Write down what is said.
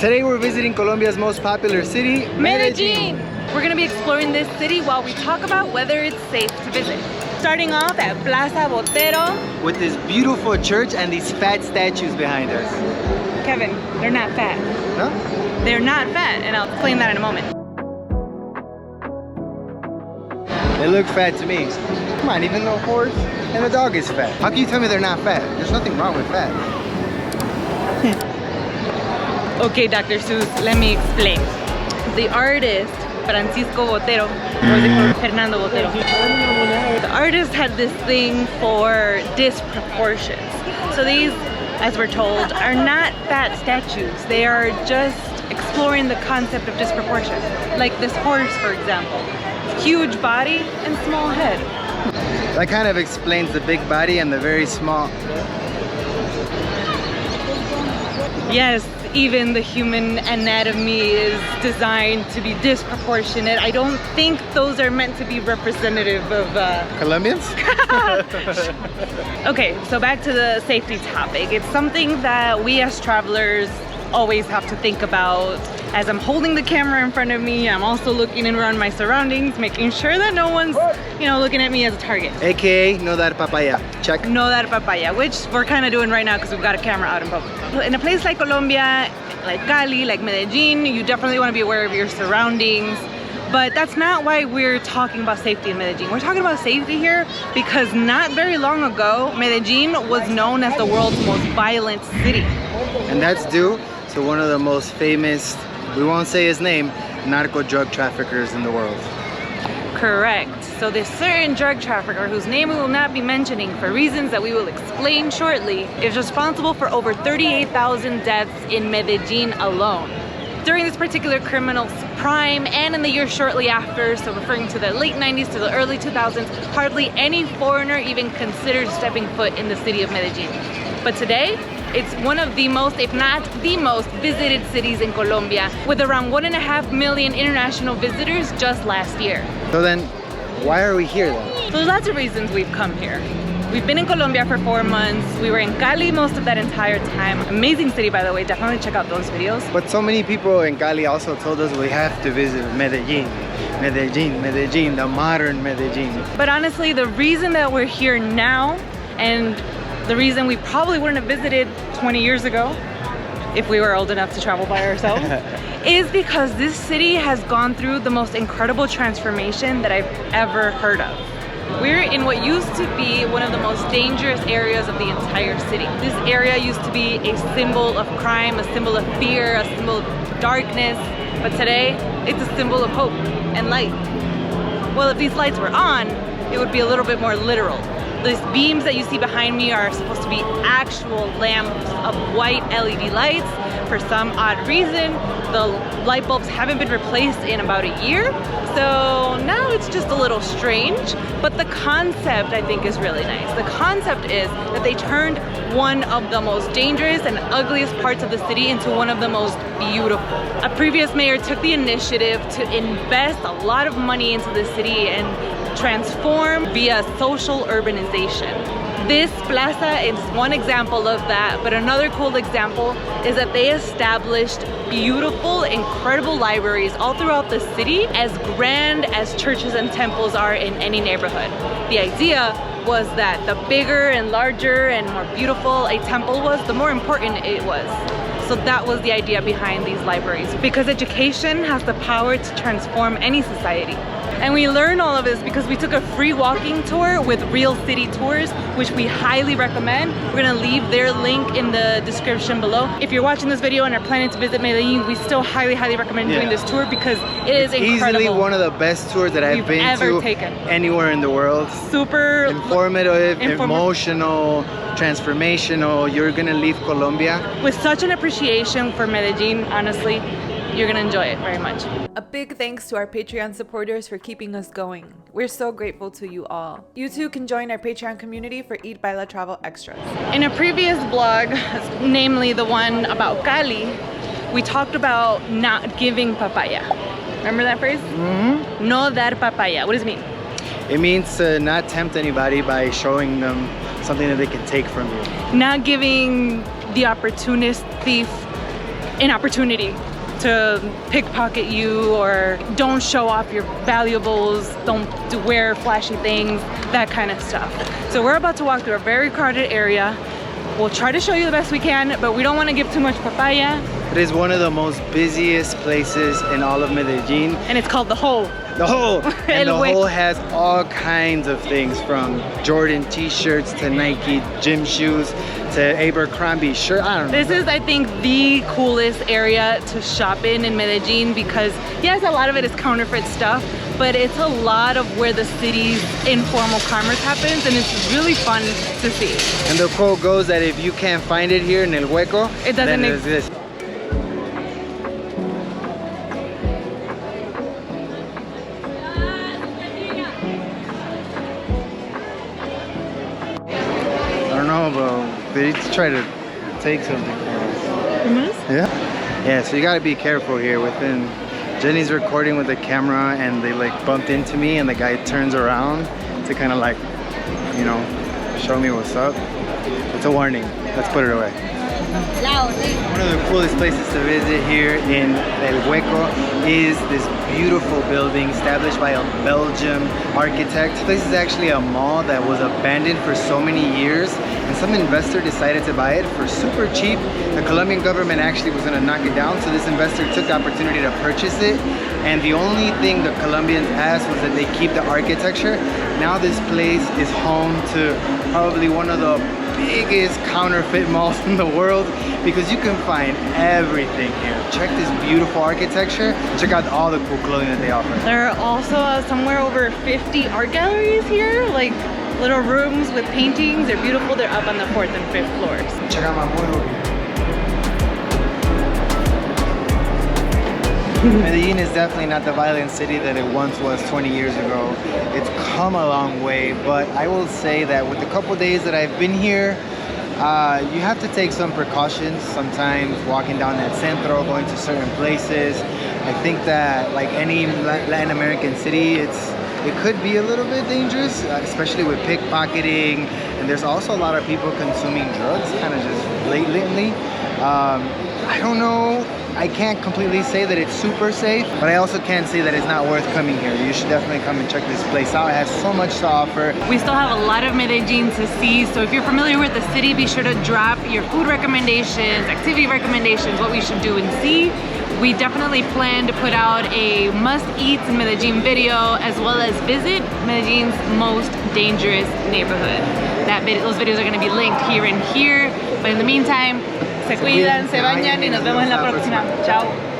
Today we're visiting Colombia's most popular city, Medellin. We're gonna be exploring this city while we talk about whether it's safe to visit. Starting off at Plaza Botero. With this beautiful church and these fat statues behind us. Kevin, they're not fat. No? They're not fat, and I'll explain that in a moment. They look fat to me. Come on, even the horse and the dog is fat. How can you tell me they're not fat? There's nothing wrong with fat. Okay, Dr. Seuss, let me explain. The artist, Francisco Botero, or is it Fernando Botero? The artist had this thing for disproportions. So these, as we're told, are not fat statues. They are just exploring the concept of disproportion. Like this horse, for example. Huge body and small head. That kind of explains the big body and the very small. Yes, even the human anatomy is designed to be disproportionate. I don't think those are meant to be representative of Colombians? Okay, so back to the safety topic. It's something that we as travelers always have to think about. As I'm holding the camera in front of me, I'm also looking around my surroundings, making sure that no one's, looking at me as a target. AKA no dar papaya. Check. No dar papaya, which we're kind of doing right now because we've got a camera out in public. In a place like Colombia, like Cali, like Medellin, you definitely want to be aware of your surroundings. But that's not why we're talking about safety in Medellin. We're talking about safety here because not very long ago, Medellin was known as the world's most violent city. And that's due to one of the most famous, we won't say his name, narco drug traffickers in the world. Correct. So this certain drug trafficker, whose name we will not be mentioning for reasons that we will explain shortly, is responsible for over 38,000 deaths in Medellin alone. During this particular criminal's prime and in the years shortly after, so referring to the late 90s to the early 2000s, hardly any foreigner even considered stepping foot in the city of Medellin. But today, it's one of the most, if not the most, visited cities in Colombia, with around 1.5 million international visitors just last year. So then, why are we here then? So there's lots of reasons we've come here. We've been in Colombia for 4 months. We were in Cali most of that entire time. Amazing city, by the way. Definitely check out those videos. But so many people in Cali also told us we have to visit Medellin. Medellin, Medellin, the modern Medellin. But honestly, the reason that we're here now, and the reason we probably wouldn't have visited 20 years ago, if we were old enough to travel by ourselves, is because this city has gone through the most incredible transformation that I've ever heard of. We're in what used to be one of the most dangerous areas of the entire city. This area used to be a symbol of crime, a symbol of fear, a symbol of darkness, but today it's a symbol of hope and light. Well, if these lights were on, it would be a little bit more literal. These beams that you see behind me are supposed to be actual lamps of white LED lights. For some odd reason, the light bulbs haven't been replaced in about a year. So now it's just a little strange, but the concept I think is really nice. The concept is that they turned one of the most dangerous and ugliest parts of the city into one of the most beautiful. A previous mayor took the initiative to invest a lot of money into the city and transform via social urbanization. This plaza is one example of that, but another cool example is that they established beautiful, incredible libraries all throughout the city, as grand as churches and temples are in any neighborhood. The idea was that the bigger and larger and more beautiful a temple was, the more important it was. So that was the idea behind these libraries, because education has the power to transform any society. And we learn all of this because we took a free walking tour with Real City Tours, which we highly recommend. We're gonna leave their link in the description below. If you're watching this video and are planning to visit Medellin, we still highly recommend doing this tour because it is incredible. Easily one of the best tours that I've been to anywhere in the world. Super informative, emotional, transformational. You're gonna leave Colombia with such an appreciation for Medellin, honestly. You're gonna enjoy it very much. A big thanks to our Patreon supporters for keeping us going. We're so grateful to you all. You too can join our Patreon community for Eat Baila Travel Extras. In a previous vlog, namely the one about Cali, we talked about not giving papaya. Remember that phrase? Mm-hmm. No dar papaya. What does it mean? It means to not tempt anybody by showing them something that they can take from you. Not giving the opportunist thief an opportunity to pickpocket you, or don't show off your valuables, don't wear flashy things, that kind of stuff. So we're about to walk through a very crowded area. We'll try to show you the best we can, but we don't want to give too much papaya. It is one of the most busiest places in all of Medellin. And it's called The Hole. The Hole! And the Hole has all kinds of things, from Jordan t-shirts to Nike gym shoes to Abercrombie shirt. I don't know. This is, I think, the coolest area to shop in Medellin, because yes, a lot of it is counterfeit stuff, but it's a lot of where the city's informal commerce happens, and it's really fun to see. And the quote goes that if you can't find it here in El Hueco, it doesn't then it exists. They need to try to take something from us. Yeah, so you gotta be careful here. Jenny's recording with the camera, and they like bumped into me, and the guy turns around to kind of like, you know, show me what's up. It's a warning. Let's put it away. One of the coolest places to visit here in El Hueco is this beautiful building established by a Belgian architect. This place is actually a mall that was abandoned for so many years, and some investor decided to buy it for super cheap. The Colombian government actually was going to knock it down, so this investor took the opportunity to purchase it, and the only thing the Colombians asked was that they keep the architecture. Now this place is home to probably one of the biggest counterfeit malls in the world, because you can find everything here. Check this beautiful architecture. Check out all the cool clothing that they offer. There are also somewhere over 50 art galleries here, like little rooms with paintings. They're beautiful. They're up on the 4th and 5th floors. Check out my boy over here. Medellin is definitely not the violent city that it once was 20 years ago. It's come a long way, but I will say that with the couple days that I've been here, you have to take some precautions sometimes walking down that centro, going to certain places. I think that like any Latin American city, it could be a little bit dangerous, especially with pickpocketing, and there's also a lot of people consuming drugs kind of just blatantly. I don't know. I can't completely say that it's super safe, but I also can't say that it's not worth coming here. You should definitely come and check this place out. It has so much to offer. We still have a lot of Medellin to see, so if you're familiar with the city, be sure to drop your food recommendations, activity recommendations, what we should do and see. We definitely plan to put out a must-eats in Medellin video, as well as visit Medellin's most dangerous neighborhood. Those videos are going to be linked here and here, but in the meantime, se cuidan, se bañan y nos vemos en la próxima. Chao.